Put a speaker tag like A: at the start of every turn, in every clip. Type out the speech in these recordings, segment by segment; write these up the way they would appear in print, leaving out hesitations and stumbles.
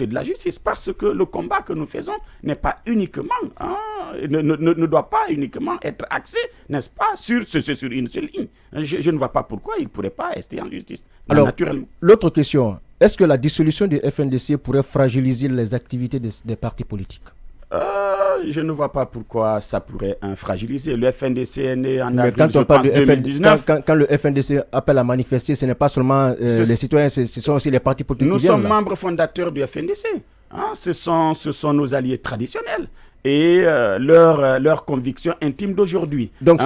A: l'acte de la justice, parce que le combat que nous faisons n'est pas uniquement, ne doit pas uniquement être axé, n'est-ce pas, sur une seule ligne. Je ne vois pas pourquoi il ne pourrait pas rester en justice.
B: Alors,
A: naturellement.
B: L'autre question, est-ce que la dissolution du FNDC pourrait fragiliser les activités des partis politiques?
A: Je ne vois pas pourquoi ça pourrait fragiliser. Le FNDC est né en
B: avril,
A: quand on parle de 2019.
B: Quand le FNDC appelle à manifester, ce n'est pas seulement les citoyens, ce sont aussi les partis politiques
A: Nous
B: qui viennent.
A: Nous sommes membres fondateurs du FNDC. Ce sont nos alliés traditionnels et leurs convictions intimes d'aujourd'hui. Donc,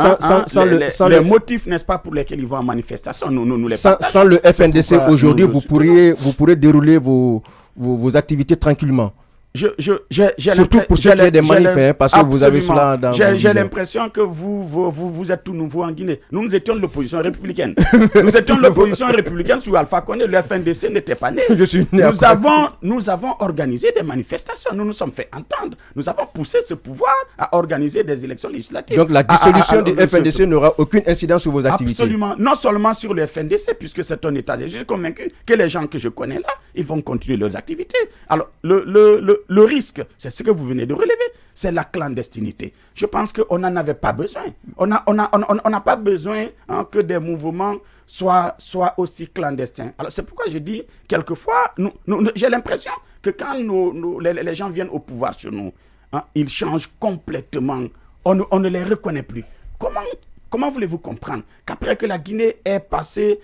A: les motifs, n'est-ce pas, pour lesquels ils vont en manifestation, nous les partageons.
B: Sans le FNDC aujourd'hui, vous pourrez dérouler vos activités tranquillement. Surtout pour ceux qui ont des manifs, parce que vous avez cela dans
A: j'ai l'impression que vous êtes tout nouveau en Guinée. Nous étions de l'opposition républicaine. Nous étions de l'opposition républicaine sous Alpha Condé. Le FNDC n'était pas né. Nous avons organisé des manifestations. Nous nous sommes fait entendre. Nous avons poussé ce pouvoir à organiser des élections législatives.
B: Donc la dissolution du FNDC n'aura aucune incidence sur vos activités?
A: Absolument. Non seulement sur le FNDC, puisque c'est un État. Je suis convaincu que les gens que je connais là, ils vont continuer leurs activités. Alors, le risque, c'est ce que vous venez de relever, c'est la clandestinité. Je pense qu'on n'en avait pas besoin. On n'a pas besoin que des mouvements soient aussi clandestins. Alors c'est pourquoi je dis, quelquefois, j'ai l'impression que quand les gens viennent au pouvoir sur nous, ils changent complètement. On ne les reconnaît plus. Comment voulez-vous comprendre qu'après que la Guinée est passée,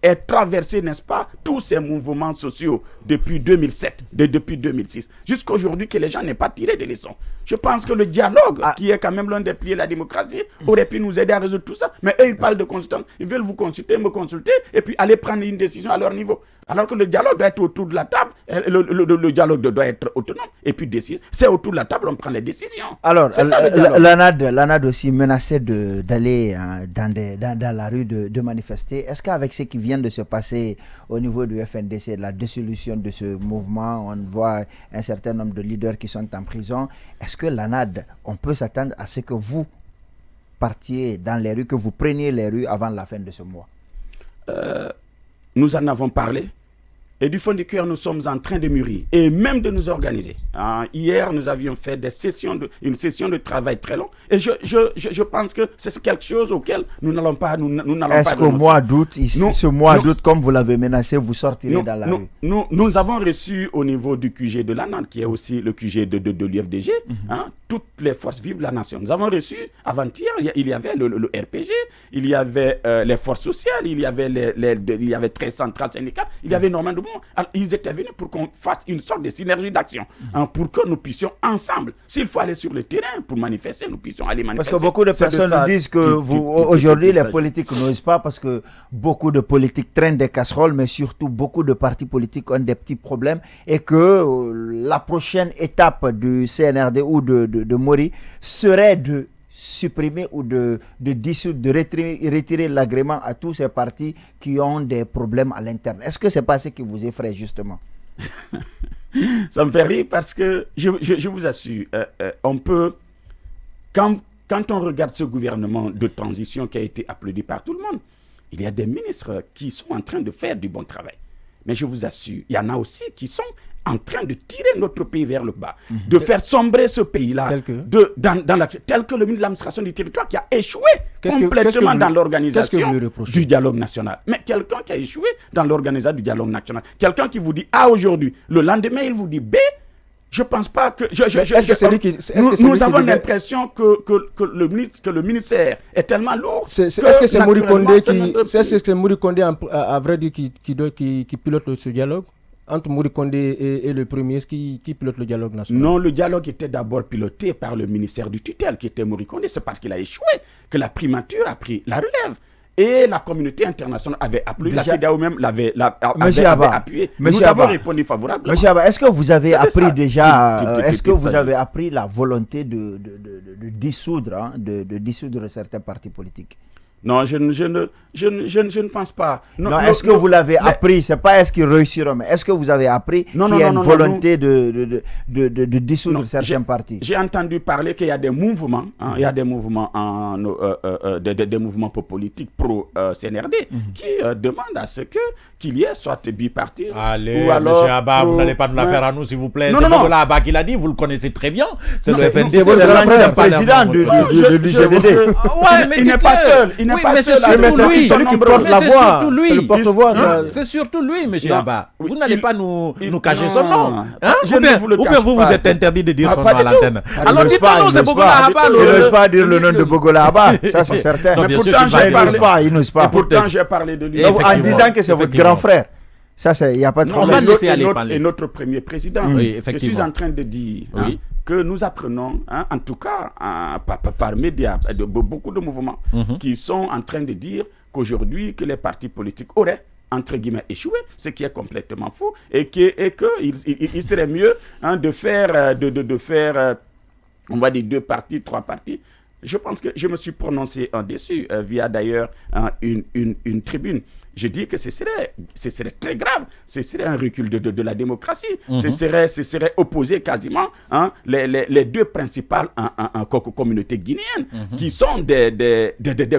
A: est traversé, n'est-ce pas, tous ces mouvements sociaux depuis 2007, depuis 2006, jusqu'à aujourd'hui, que les gens n'aient pas tiré de leçons. Je pense que le dialogue, qui est quand même l'un des piliers de la démocratie, aurait pu nous aider à résoudre tout ça. Mais eux, ils parlent de consultance. Ils veulent vous consulter, me consulter, et puis aller prendre une décision à leur niveau. Alors que le dialogue doit être autour de la table, le dialogue doit être autonome, et puis c'est autour de la table on prend les décisions.
C: Alors, l'ANAD aussi menaçait d'aller dans la rue, de manifester. Est-ce qu'avec ce qui vient de se passer au niveau du FNDC, la dissolution de ce mouvement, on voit un certain nombre de leaders qui sont en prison, est-ce que l'ANAD, on peut s'attendre à ce que vous partiez dans les rues, que vous preniez les rues avant la fin de ce mois?
A: Nous en avons parlé. Et du fond du cœur, nous sommes en train de mûrir et même de nous organiser. Hier, nous avions fait une session de travail très longue. Et je pense que c'est quelque chose auquel nous n'allons pas.
C: Est-ce qu'au mois d'août, ce mois d'août, comme vous l'avez menacé, vous sortirez dans la rue?
A: Nous avons reçu au niveau du QG de l'ANAD, qui est aussi le QG de l'UFDG, toutes les forces vives de la nation. Nous avons reçu avant-hier, il y avait le RPG, il y avait les forces sociales, il y avait 13 centrales syndicales, il y avait énormément de monde. Alors, ils étaient venus pour qu'on fasse une sorte de synergie d'action, pour que nous puissions ensemble, s'il faut aller sur le terrain pour manifester, nous puissions aller manifester.
C: Parce que beaucoup de personnes nous disent que aujourd'hui les politiques n'osent pas parce que beaucoup de politiques traînent des casseroles, mais surtout beaucoup de partis politiques ont des petits problèmes et que la prochaine étape du CNRD ou de Mori serait de supprimer ou de dissoudre, de retirer l'agrément à tous ces partis qui ont des problèmes à l'interne. Est-ce que ce n'est pas ce qui vous effraie justement?
A: Ça me fait rire parce que je vous assure, on peut, quand on regarde ce gouvernement de transition qui a été applaudi par tout le monde, il y a des ministres qui sont en train de faire du bon travail. Mais je vous assure, il y en a aussi qui sont en train de tirer notre pays vers le bas, de faire sombrer ce pays-là, tel que le ministre de l'administration du territoire qui a échoué complètement dans l'organisation du dialogue national. Mais quelqu'un qui a échoué dans l'organisation du dialogue national, quelqu'un qui vous dit A aujourd'hui, le lendemain il vous dit B, je ne pense pas que... Nous avons l'impression que le ministère est tellement lourd.
B: Est-ce que c'est Mori Kondé, à vrai dire, qui pilote ce dialogue entre Mori Kondé et le Premier ministre qui pilote le dialogue national?
A: Non, le dialogue était d'abord piloté par le ministère du tutelle, qui était Mori Kondé. C'est parce qu'il a échoué que la primature a pris la relève. Et la communauté internationale avait appelé, la CEDEAO même avait appuyé. Nous avons répondu favorablement.
C: Monsieur Abba, est-ce que vous avez appris déjà, est-ce que vous avez appris la volonté de dissoudre certains partis politiques?
A: Non, je ne pense pas.
C: Non, est-ce que vous l'avez appris? C'est pas est-ce qu'ils réussiront, mais est-ce que vous avez appris qu'il y a une volonté de dissoudre certains partis?
A: J'ai entendu parler qu'il y a des mouvements, il y a des mouvements, des mouvements politiques pro-CNRD qui demandent à ce qu'il y ait soit bipartisme.
D: Allez, monsieur Abba, vous n'allez pas nous la faire à nous, s'il vous plaît. C'est Bogola Abba qui l'a dit, vous le connaissez très bien. C'est le FNDC.
C: C'est l'ancien président du GDD.
D: Ouais, mais
A: il n'est pas seul. Il n'est pas seul.
B: C'est celui qui porte la voix.
D: C'est
B: le porte-voix.
D: C'est surtout lui, monsieur Abba. Vous n'allez pas nous cacher son nom.
A: Ou
D: bien vous êtes interdit de dire son nom à l'antenne. Alors dites-nous, c'est Bogola Abba.
C: Il n'ose pas dire le nom de Bogola Abba. Ça, c'est certain.
A: Mais pourtant,
C: il n'ose pas.
A: Et pourtant, j'ai parlé de lui.
C: En disant que c'est votre grand frère. Ça, il n'y a pas de problème.
A: Et notre premier président. Je suis en train de dire que nous apprenons, en tout cas par médias, de beaucoup de mouvements qui sont en train de dire qu'aujourd'hui, que les partis politiques auraient, entre guillemets, échoué, ce qui est complètement faux, et qu'il serait mieux de faire, on va dire, 2 partis, 3 partis. Je pense que je me suis prononcé en dessus via d'ailleurs une tribune. Je dis que ce serait très grave, ce serait un recul de la démocratie, ce serait opposer quasiment les 2 principales communautés guinéennes qui sont des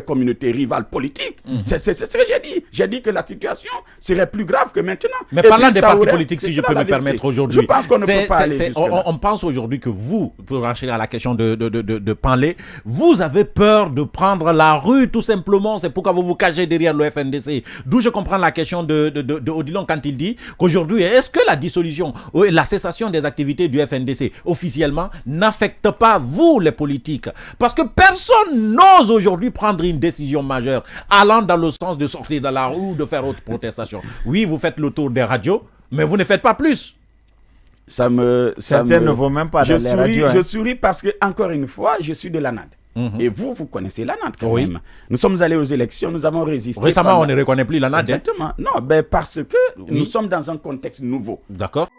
A: communautés rivales politiques. C'est ce que j'ai dit. J'ai dit que la situation serait plus grave que maintenant.
D: Mais parlant des partis politiques, si je peux me permettre aujourd'hui,
A: je pense qu'on ne peut pas aller jusque-là.
D: On pense aujourd'hui que vous, pour enchaîner à la question de Panlé, vous avez peur de prendre la rue tout simplement, c'est pourquoi vous vous cachez derrière le FNDC. D'où je comprends la question de Odilon quand il dit qu'aujourd'hui, est-ce que la dissolution, la cessation des activités du FNDC officiellement n'affecte pas vous les politiques? Parce que personne n'ose aujourd'hui prendre une décision majeure allant dans le sens de sortir dans la rue ou de faire autre protestation. Oui, vous faites le tour des radios, mais vous ne faites pas plus.
C: Certains ne vont même pas dans les radios.
A: Je souris parce que, encore une fois, je suis de l'ANAD. Et vous connaissez l'ANAD quand même. Nous sommes allés aux élections, nous avons résisté.
D: Récemment, on ne reconnaît plus l'ANAD.
A: Exactement. Non, parce que nous sommes dans un contexte nouveau.
D: D'accord.